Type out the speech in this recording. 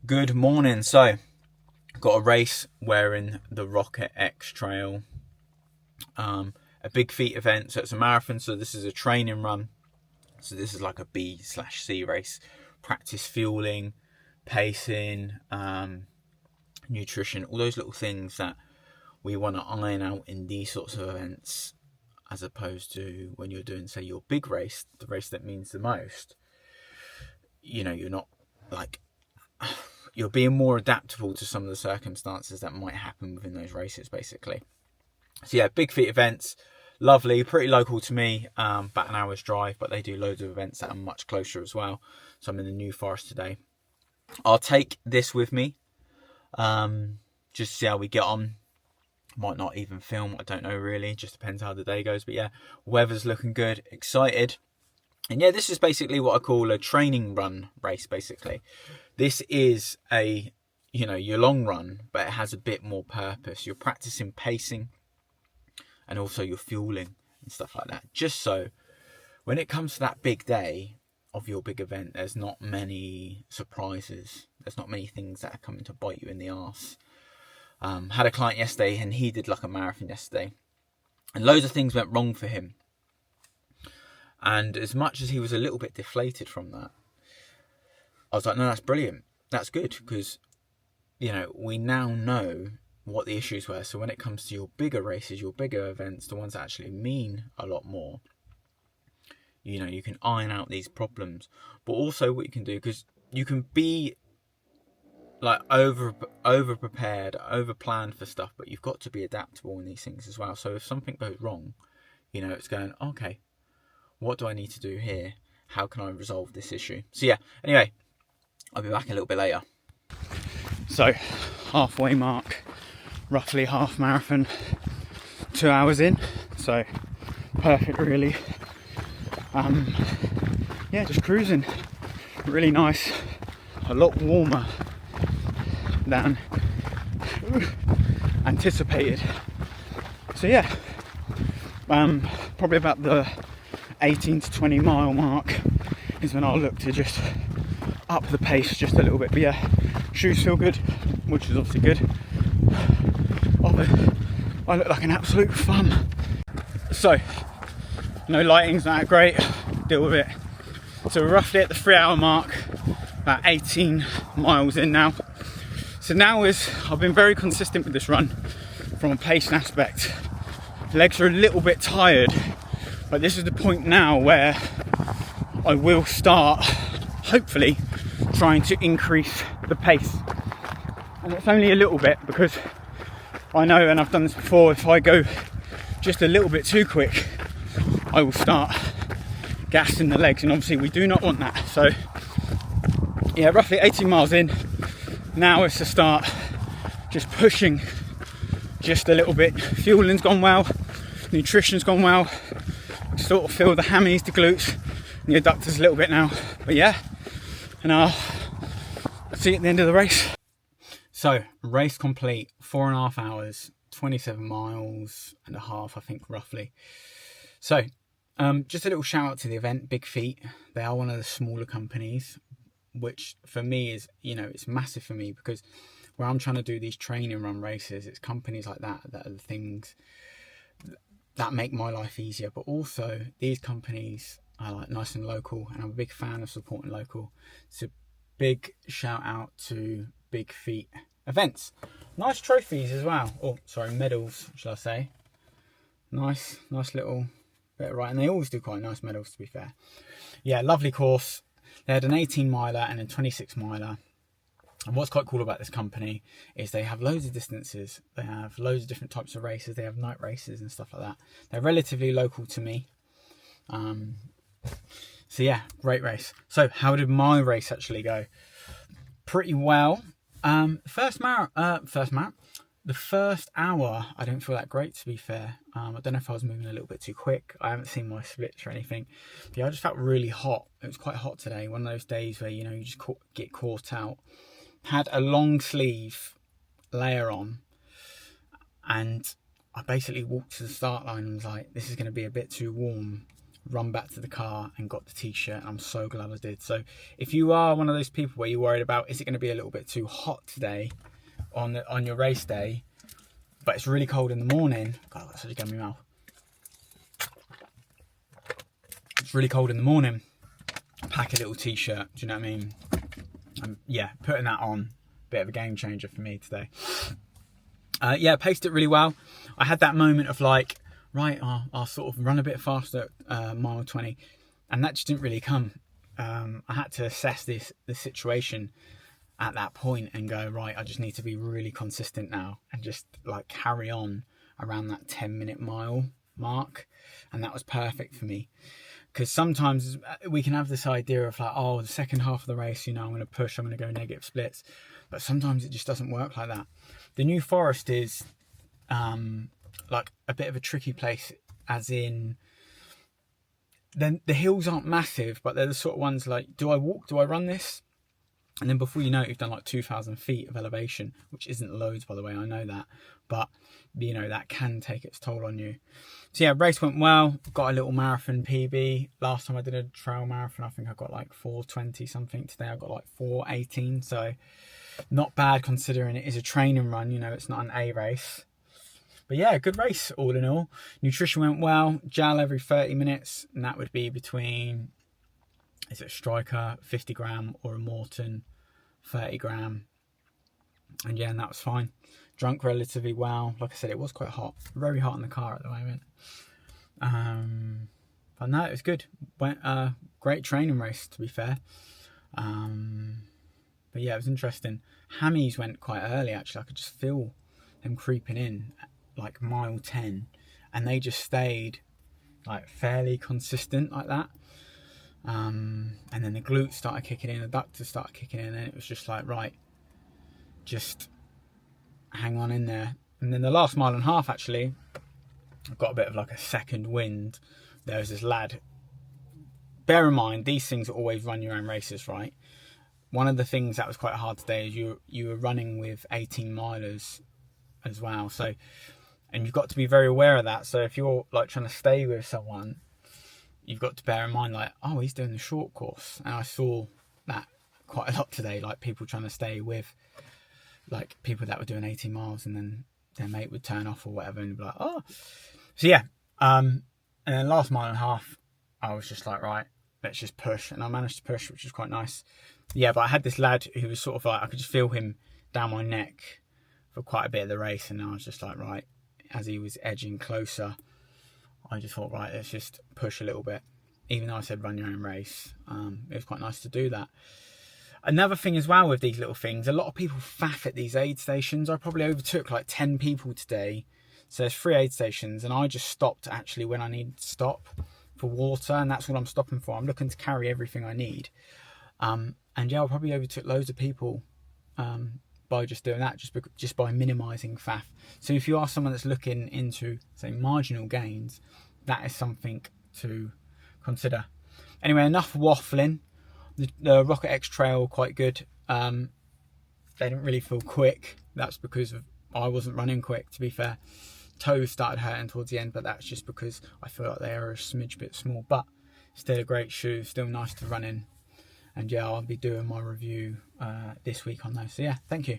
Good morning. So, got a race wearing the Rocket X Trail, a big feet event. So it's a marathon. So this is a training run. So this is like a B/C race. Practice fueling, pacing, nutrition, all those little things that we want to iron out in these sorts of events, as opposed to when you're doing, say, your big race, the race that means the most. You're not like you're being more adaptable to some of the circumstances that might happen within those races, basically. So yeah, big feet events, lovely, pretty local to me, about an hour's drive, but they do loads of events that are much closer as well. So I'm in the New Forest today. I'll take this with me, just to see how we get on. Might not even film, I don't know really, just depends how the day goes. But yeah, weather's looking good, excited. And yeah, this is basically what I call a training run race, basically. This is your long run, but it has a bit more purpose. You're practicing pacing and also your fueling and stuff like that. Just so when it comes to that big day of your big event, there's not many surprises. There's not many things that are coming to bite you in the arse. Had a client yesterday and he did like a marathon yesterday. And loads of things went wrong for him. And as much as he was a little bit deflated from that, I was like, no, that's brilliant. That's good because, we now know what the issues were. So when it comes to your bigger races, your bigger events, the ones that actually mean a lot more, you can iron out these problems. But also what you can do, because you can be like over prepared, over planned for stuff, but you've got to be adaptable in these things as well. So if something goes wrong, it's going, okay, what do I need to do here? How can I resolve this issue? So yeah, anyway, I'll be back a little bit later. So, halfway mark, roughly half marathon, 2 hours in. So, perfect really. Just cruising. Really nice. A lot warmer than anticipated. So yeah, probably about the 18 to 20 mile mark is when I'll look to just up the pace just a little bit. But yeah, shoes feel good, which is obviously good. I look like an absolute fun. So, no lighting's not that great, deal with it. So we're roughly at the 3 hour mark, about 18 miles in now. So now I've been very consistent with this run from a pacing aspect. Legs are a little bit tired, but this is the point now where I will start, hopefully, trying to increase the pace. And it's only a little bit because I know, and I've done this before, if I go just a little bit too quick, I will start gassing the legs, and obviously we do not want that. So yeah, roughly 18 miles in. Now it's to start just pushing just a little bit. Fueling's gone well, nutrition's gone well. Sort of feel the hammies, the glutes, and the adductors a little bit now. But yeah, and I'll see you at the end of the race. So, race complete, 4.5 hours, 27 miles and a half, I think, roughly. So, just a little shout out to the event, Big Feet. They are one of the smaller companies, which for me is, it's massive for me, because where I'm trying to do these training run races, it's companies like that are the things that make my life easier. But also these companies are like nice and local, and I'm a big fan of supporting local. So big shout out to Big Feet events. Nice trophies as well, medals shall I say. Nice little bit, right? And they always do quite nice medals, to be fair. Yeah, lovely course. They had an 18 miler and a 26 miler. And what's quite cool about this company is they have loads of distances. They have loads of different types of races. They have night races and stuff like that. They're relatively local to me. So yeah, great race. So how did my race actually go? Pretty well. The first hour, I didn't feel that great, to be fair. I don't know if I was moving a little bit too quick. I haven't seen my splits or anything. But yeah, I just felt really hot. It was quite hot today. One of those days where, you just get caught out. Had a long sleeve layer on. And I basically walked to the start line and was like, this is going to be a bit too warm. run back to the car and got the t-shirt, and I'm so glad I did. So if you are one of those people where you're worried about, is it going to be a little bit too hot today on your race day, but it's really cold in the morning. God, that's such a gummy mouth. It's really cold in the morning, pack a little t-shirt, do you know what I mean? Yeah, putting that on, bit of a game changer for me today. Yeah, paced it really well. I had that moment of like, right, I'll sort of run a bit faster at mile 20, and that just didn't really come. I had to assess the situation at that point and go, right, I just need to be really consistent now and just like carry on around that 10-minute mile mark, and that was perfect for me. Because sometimes we can have this idea of like, oh, the second half of the race, you know, I'm going to push, I'm going to go negative splits. But sometimes it just doesn't work like that. The New Forest is like a bit of a tricky place, as in then the hills aren't massive, but they're the sort of ones like, do I walk, do I run this? And then before you know it, you've done like 2,000 feet of elevation, which isn't loads, by the way, I know that. But, you know, that can take its toll on you. So yeah, race went well. Got a little marathon PB. Last time I did a trail marathon, I think I got like 4:20 something. Today I got like 4:18. So not bad considering it is a training run, you know, it's not an A race. But yeah, good race all in all. Nutrition went well. Gel every 30 minutes. And that would be between, is it a Striker 50 gram or a Morton 30 gram? And yeah, and that was fine. Drunk relatively well. Like I said, it was quite hot. Very hot in the car at the moment. But no, it was good. Went great training race, to be fair. But yeah, it was interesting. Hammies went quite early, actually. I could just feel them creeping in at like mile 10. And they just stayed like fairly consistent like that. And then the glutes started kicking in, the adductors started kicking in, and it was just like, right, just hang on in there. And then the last mile and a half, actually, I got a bit of like a second wind. There was this lad. Bear in mind, these things always run your own races, right? One of the things that was quite hard today is you were running with 18 milers as well. So, and you've got to be very aware of that. So if you're like trying to stay with someone, you've got to bear in mind like, oh, he's doing the short course. And I saw that quite a lot today, like people trying to stay with like people that were doing 18 miles and then their mate would turn off or whatever and be like, oh. So yeah, and then last mile and a half, I was just like, right, let's just push. And I managed to push, which was quite nice. Yeah, but I had this lad who was sort of like, I could just feel him down my neck for quite a bit of the race. And I was just like, right, as he was edging closer, I just thought, right, let's just push a little bit. Even though I said run your own race, it was quite nice to do that. Another thing as well with these little things, a lot of people faff at these aid stations. I probably overtook like 10 people today. So there's 3 aid stations, and I just stopped actually when I needed to stop for water, and that's what I'm stopping for. I'm looking to carry everything I need. And yeah, I probably overtook loads of people by just doing that, just by minimising faff. So if you are someone that's looking into, say, marginal gains, that is something to consider. Anyway, enough waffling. The Rocket X Trail, quite good. They didn't really feel quick. That's because I wasn't running quick, to be fair. Toes started hurting towards the end, but that's just because I feel like they are a smidge bit small. But still a great shoe, still nice to run in. And yeah, I'll be doing my review this week on those. So yeah, thank you.